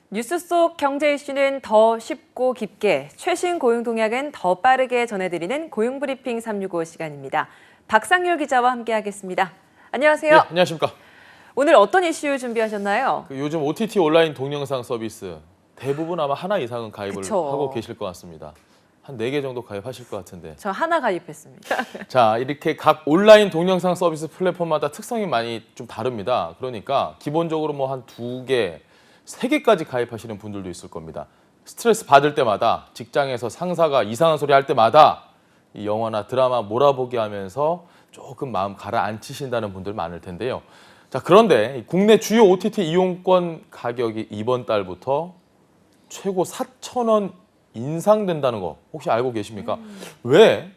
뉴스 속 경제 이슈는 더 쉽고 깊게, 최신 고용 동향은 더 빠르게 전해드리는 고용브리핑 365 시간입니다. 박상률 기자와 함께하겠습니다. 안녕하세요. 네, 안녕하십니까. 오늘 어떤 이슈 준비하셨나요? 요즘 OTT 온라인 동영상 서비스 대부분 아마 하나 이상은 가입을 그쵸. 하고 계실 것 같습니다. 한 4개 정도 가입하실 것 같은데. 저 하나 가입했습니다. 자, 이렇게 각 온라인 동영상 서비스 플랫폼마다 특성이 많이 좀 다릅니다. 그러니까 기본적으로 뭐 한 2개, 3개까지 가입하시는 분들도 있을 겁니다. 스트레스 받을 때마다, 직장에서 상사가 이상한 소리 할 때마다 이 영화나 드라마 몰아보기 하면서 조금 마음 가라앉히신다는 분들 많을 텐데요. 자, 그런데 국내 주요 OTT 이용권 가격이 이번 달부터 최고 4,000원 인상된다는 거 혹시 알고 계십니까? 왜?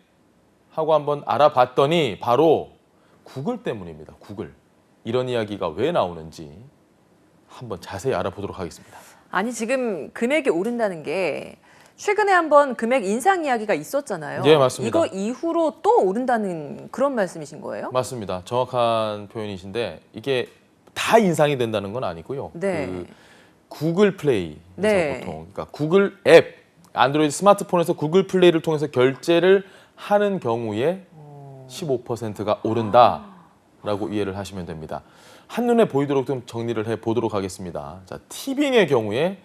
하고 한번 알아봤더니 바로 구글 때문입니다. 구글. 이런 이야기가 왜 나오는지 한번 자세히 알아보도록 하겠습니다. 아니, 지금 금액이 오른다는 게 최근에 한번 금액 인상 이야기가 있었잖아요. 네, 맞습니다. 이거 이후로 또 오른다는 그런 말씀이신 거예요? 맞습니다. 정확한 표현이신데 이게 다 인상이 된다는 건 아니고요. 네. 그 구글 플레이에서 네. 보통 그러니까 구글 앱, 안드로이드 스마트폰에서 구글 플레이를 통해서 결제를 하는 경우에 15%가 오른다라고 이해를 하시면 됩니다. 한눈에 보이도록 좀 정리를 해보도록 하겠습니다. 자, 티빙의 경우에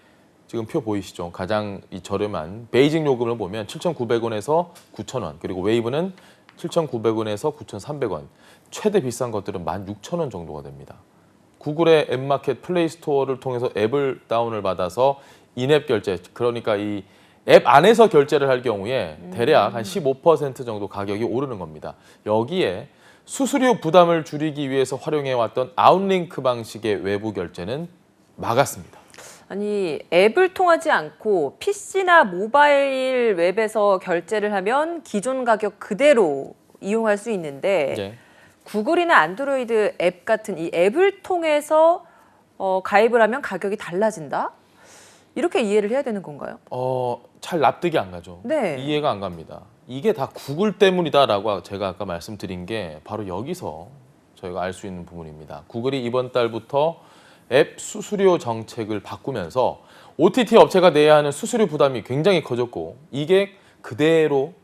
지금 표 보이시죠? 가장 이 저렴한 베이직 요금을 보면 7,900원에서 9,000원, 그리고 웨이브는 7,900원에서 9,300원, 최대 비싼 것들은 16,000원 정도가 됩니다. 구글의 앱마켓 플레이스토어를 통해서 앱을 다운을 받아서 인앱 결제, 그러니까 이 앱 안에서 결제를 할 경우에 대략 한 15% 정도 가격이 오르는 겁니다. 여기에 수수료 부담을 줄이기 위해서 활용해왔던 아웃링크 방식의 외부 결제는 막았습니다. 아니, 앱을 통하지 않고 PC나 모바일 웹에서 결제를 하면 기존 가격 그대로 이용할 수 있는데 네. 구글이나 안드로이드 앱 같은 이 앱을 통해서 가입을 하면 가격이 달라진다? 이렇게 이해를 해야 되는 건가요? 잘 납득이 안 가죠. 네. 이해가 안 갑니다. 이게 다 구글 때문이다라고 제가 아까 말씀드린 게 바로 여기서 저희가 알 수 있는 부분입니다. 구글이 이번 달부터 앱 수수료 정책을 바꾸면서 OTT 업체가 내야 하는 수수료 부담이 굉장히 커졌고 이게 그대로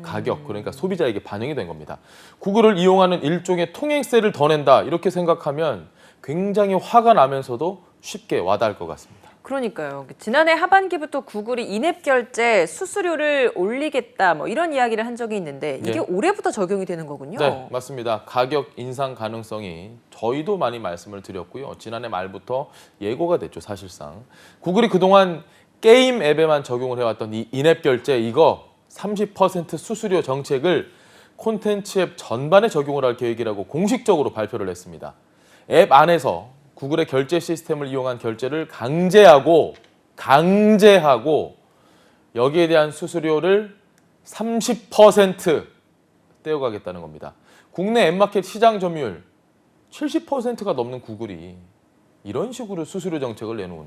가격, 그러니까 소비자에게 반영이 된 겁니다. 구글을 이용하는 일종의 통행세를 더 낸다 이렇게 생각하면 굉장히 화가 나면서도 쉽게 와닿을 것 같습니다. 그러니까요. 지난해 하반기부터 구글이 인앱 결제 수수료를 올리겠다 뭐 이런 이야기를 한 적이 있는데 이게 네. 올해부터 적용이 되는 거군요. 네, 맞습니다. 가격 인상 가능성이 저희도 많이 말씀을 드렸고요. 지난해 말부터 예고가 됐죠, 사실상. 구글이 그동안 게임 앱에만 적용을 해왔던 이 인앱 결제 이거 30% 수수료 정책을 콘텐츠 앱 전반에 적용을 할 계획이라고 공식적으로 발표를 했습니다. 앱 안에서 구글의 결제 시스템을 이용한 결제를 강제하고 여기에 대한 수수료를 30% 떼어가겠다는 겁니다. 국내 앱마켓 시장 점유율 70%가 넘는 구글이 이런 식으로 수수료 정책을 내놓은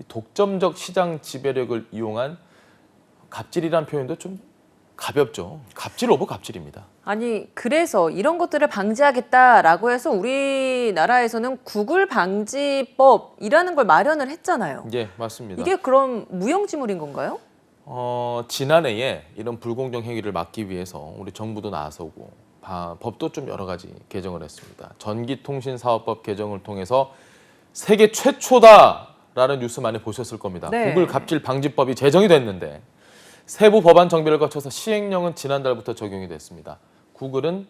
독점적 시장 지배력을 이용한 갑질이라는 표현도 좀 가볍죠. 갑질 오브 갑질입니다. 아니, 그래서 이런 것들을 방지하겠다라고 해서 우리나라에서는 구글 방지법이라는 걸 마련을 했잖아요. 예, 맞습니다. 이게 그럼 무용지물인 건가요? 지난해에 이런 불공정 행위를 막기 위해서 우리 정부도 나서고 법도 좀 여러 가지 개정을 했습니다. 전기통신사업법 개정을 통해서 세계 최초다라는 뉴스 많이 보셨을 겁니다. 네. 구글 갑질 방지법이 제정이 됐는데 세부 법안 정비를 거쳐서 시행령은 지난달부터 적용이 됐습니다. 구글은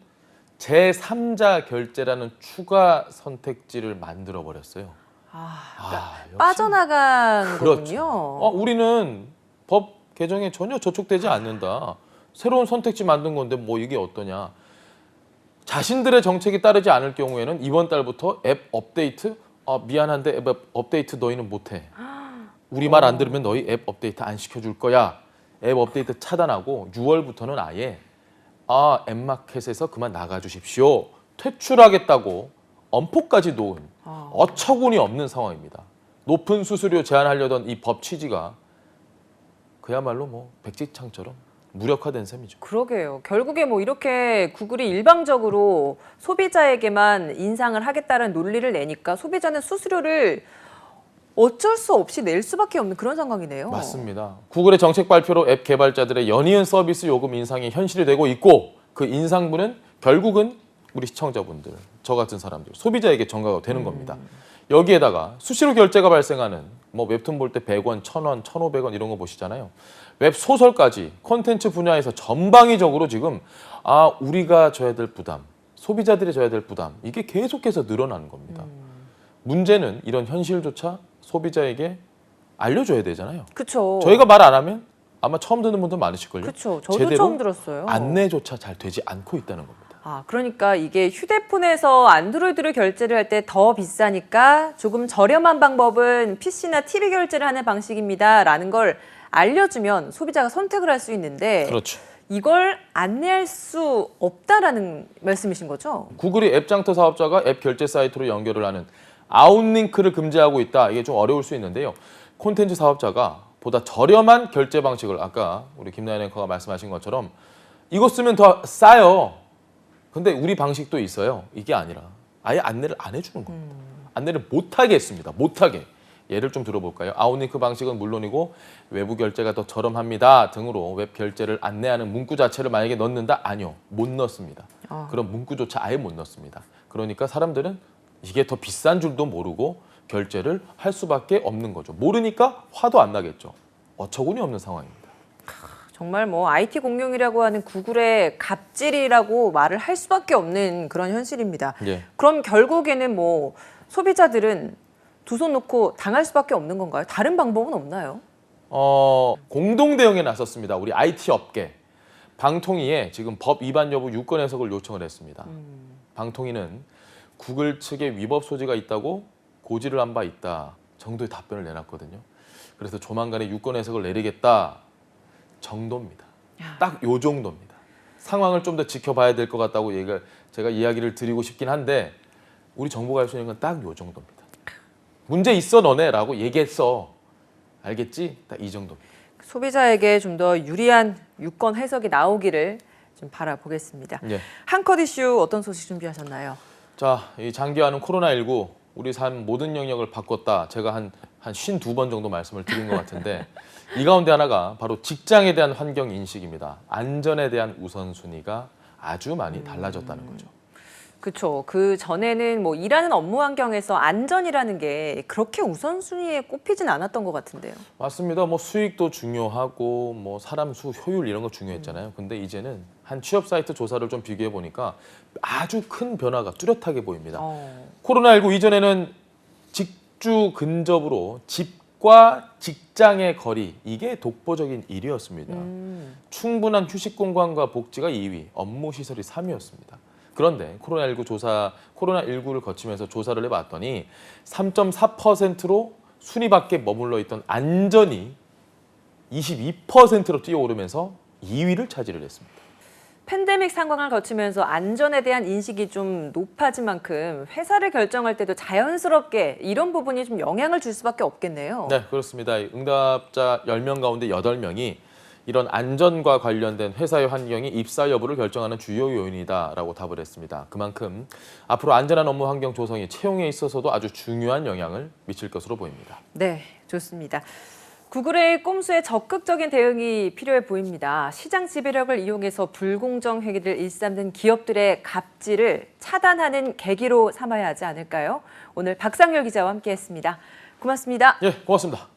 제3자 결제라는 추가 선택지를 만들어 버렸어요. 역시. 빠져나간 그렇죠. 거군요. 우리는 법 개정에 전혀 저촉되지 않는다. 새로운 선택지 만든 건데 뭐 이게 어떠냐. 자신들의 정책이 따르지 않을 경우에는 이번 달부터 앱 업데이트? 미안한데 앱 업데이트 너희는 못해. 우리 말 안 들으면 너희 앱 업데이트 안 시켜줄 거야. 앱 업데이트 차단하고 6월부터는 아예 앱마켓에서 그만 나가주십시오. 퇴출하겠다고 엄포까지 놓은 어처구니 없는 상황입니다. 높은 수수료 제한하려던 이 법 취지가 그야말로 뭐 백지창처럼 무력화된 셈이죠. 그러게요. 결국에 뭐 이렇게 구글이 일방적으로 소비자에게만 인상을 하겠다는 논리를 내니까 소비자는 수수료를 어쩔 수 없이 낼 수밖에 없는 그런 상황이네요. 맞습니다. 구글의 정책 발표로 앱 개발자들의 연이은 서비스 요금 인상이 현실이 되고 있고 그 인상분은 결국은 우리 시청자분들, 저 같은 사람들, 소비자에게 전가가 되는 겁니다. 여기에다가 수시로 결제가 발생하는 뭐 웹툰 볼 때 100원, 1000원, 1500원 이런 거 보시잖아요. 웹 소설까지 콘텐츠 분야에서 전방위적으로 지금 우리가 져야 될 부담, 소비자들이 져야 될 부담 이게 계속해서 늘어나는 겁니다. 문제는 이런 현실조차 소비자에게 알려줘야 되잖아요. 그렇죠. 저희가 말 안 하면 아마 처음 듣는 분들 많으실걸요. 그렇죠. 저도 제대로 처음 들었어요. 안내조차 잘 되지 않고 있다는 겁니다. 그러니까 이게 휴대폰에서 안드로이드로 결제를 할 때 더 비싸니까 조금 저렴한 방법은 PC나 TV 결제를 하는 방식입니다라는 걸 알려주면 소비자가 선택을 할 수 있는데 그렇죠. 이걸 안내할 수 없다라는 말씀이신 거죠? 구글이 앱장터 사업자가 앱 결제 사이트로 연결을 하는 아웃링크를 금지하고 있다. 이게 좀 어려울 수 있는데요. 콘텐츠 사업자가 보다 저렴한 결제 방식을 아까 우리 김나연 앵커가 말씀하신 것처럼 이거 쓰면 더 싸요. 근데 우리 방식도 있어요. 이게 아니라 아예 안내를 안 해주는 겁니다. 안내를 못하게 했습니다. 못하게. 예를 좀 들어볼까요? 아웃링크 방식은 물론이고 외부 결제가 더 저렴합니다 등으로 웹 결제를 안내하는 문구 자체를 만약에 넣는다? 아니요. 못 넣습니다. 그런 문구조차 아예 못 넣습니다. 그러니까 사람들은 이게 더 비싼 줄도 모르고 결제를 할 수밖에 없는 거죠. 모르니까 화도 안 나겠죠. 어처구니 없는 상황입니다. 정말 뭐 IT 공룡이라고 하는 구글의 갑질이라고 말을 할 수밖에 없는 그런 현실입니다. 예. 그럼 결국에는 뭐 소비자들은 두 손 놓고 당할 수밖에 없는 건가요? 다른 방법은 없나요? 공동 대응에 나섰습니다. 우리 IT 업계. 방통위에 지금 법 위반 여부 유권 해석을 요청을 했습니다. 방통위는 구글 측에 위법 소지가 있다고 고지를 한 바 있다 정도의 답변을 내놨거든요. 그래서 조만간에 유권 해석을 내리겠다 정도입니다. 딱 요 정도입니다. 상황을 좀 더 지켜봐야 될 것 같다고 제가 이야기를 드리고 싶긴 한데 우리 정부가 할 수 있는 건 딱 요 정도입니다. 문제 있어 너네라고 얘기했어. 알겠지? 딱 이 정도입니다. 소비자에게 좀 더 유리한 유권 해석이 나오기를 좀 바라보겠습니다. 예. 한컷 이슈 어떤 소식 준비하셨나요? 자, 이 장기화는 코로나19 우리 삶 모든 영역을 바꿨다. 제가 한 52번 정도 말씀을 드린 것 같은데 이 가운데 하나가 바로 직장에 대한 환경 인식입니다. 안전에 대한 우선순위가 아주 많이 달라졌다는 거죠. 그렇죠. 그 전에는 뭐 일하는 업무 환경에서 안전이라는 게 그렇게 우선순위에 꼽히진 않았던 것 같은데요. 맞습니다. 뭐 수익도 중요하고 뭐 사람 수, 효율 이런 거 중요했잖아요. 근데 이제는 한 취업 사이트 조사를 좀 비교해 보니까 아주 큰 변화가 뚜렷하게 보입니다. 코로나19 이전에는 직주 근접으로 집과 직장의 거리 이게 독보적인 1위였습니다. 충분한 휴식 공간과 복지가 2위, 업무 시설이 3위였습니다. 그런데 코로나19를 거치면서 조사를 해봤더니 3.4%로 순위 밖에 머물러 있던 안전이 22%로 뛰어오르면서 2위를 차지를 했습니다. 팬데믹 상황을 거치면서 안전에 대한 인식이 좀 높아진 만큼 회사를 결정할 때도 자연스럽게 이런 부분이 좀 영향을 줄 수밖에 없겠네요. 네, 그렇습니다. 응답자 10명 가운데 8명이 이런 안전과 관련된 회사의 환경이 입사 여부를 결정하는 주요 요인이다라고 답을 했습니다. 그만큼 앞으로 안전한 업무 환경 조성이 채용에 있어서도 아주 중요한 영향을 미칠 것으로 보입니다. 네, 좋습니다. 구글의 꼼수에 적극적인 대응이 필요해 보입니다. 시장 지배력을 이용해서 불공정 행위를 일삼는 기업들의 갑질을 차단하는 계기로 삼아야 하지 않을까요? 오늘 박상열 기자와 함께했습니다. 고맙습니다. 예, 고맙습니다.